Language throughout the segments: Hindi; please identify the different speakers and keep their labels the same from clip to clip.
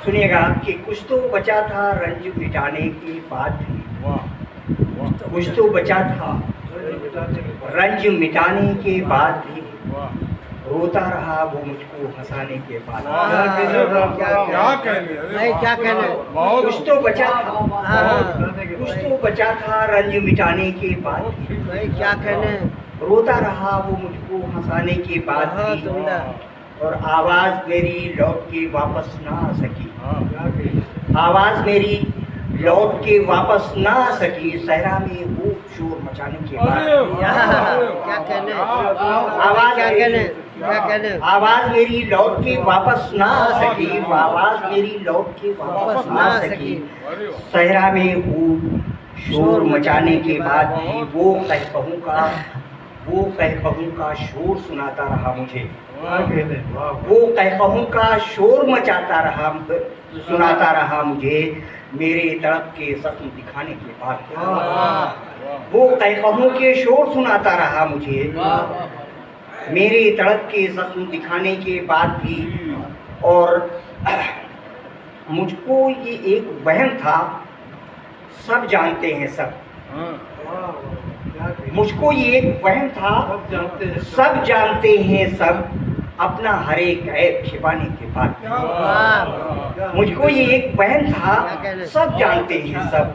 Speaker 1: सुनिएगा कि कुछ तो बचा था रंज मिटाने के बाद भी, कुछ तो बचा था रंज मिटाने के बाद भी, रोता रहा वो मुझको हंसाने के बाद।
Speaker 2: क्या कहने
Speaker 1: कुछ तो बचा था, कुछ तो बचा था रंज मिटाने के बाद भी,
Speaker 2: भाई क्या कहने
Speaker 1: रोता रहा वो मुझको हंसाने के बाद भी, और आवाज मेरी लौट के वापस ना आ सकी, आवाज मेरी लौट के वापस ना आ सकी, सहरा में वो शोर मचाने के बाद।
Speaker 2: क्या कहने
Speaker 1: आवाज मेरी लौट के वापस ना आ सकी, आवाज मेरी लौट के वापस ना आ सकी, सहरा में वो शोर मचाने के बाद भी, वो कहकहूं का शोर सुनाता रहा मुझे, वो कहकहूं का शोर मचाता रहा, सुनाता रहा मुझे, मेरे तड़प के जख्म दिखाने के बाद। वो कहकहूं के शोर सुनाता रहा मुझे, मेरे तड़प के जख्म दिखाने के बाद भी, और मुझको ये एक वहम था, सब जानते हैं सब, मुझको ये एक वहम था, सब जानते हैं सब, अपना हर एक ऐब छिपाने के बाद। मुझको ये एक वहम था, सब जानते हैं सब,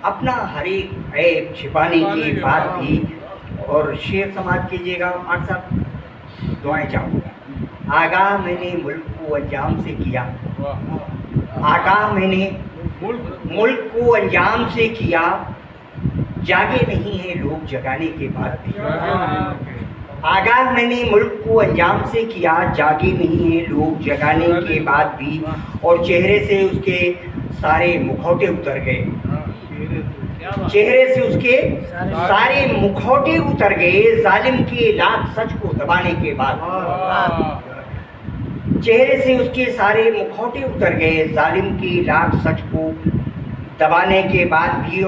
Speaker 1: अपना हर एक ऐब छिपाने के बाद भी, और शेर समाज कीजिएगा आठ साहब, दुआएं चाहूँगा। आगाह मैंने मुल्क को अंजाम से किया, आगाह मैंने मुल्क को अंजाम से किया, जागे नहीं हैं लोग जगाने के बाद भी। आगाह मैंने मुल्क को अंजाम से किया, जागे नहीं हैं लोग जगाने के बाद भी, और चेहरे से उसके सारे मुखौटे उतर गए, चेहरे से उसके सारे मुखौटे उतर गए, जालिम के लाख सच को दबाने के बाद। चेहरे से उसके सारे मुखौटे उतर गए, जालिम के लाख सच को दबाने के बाद भी।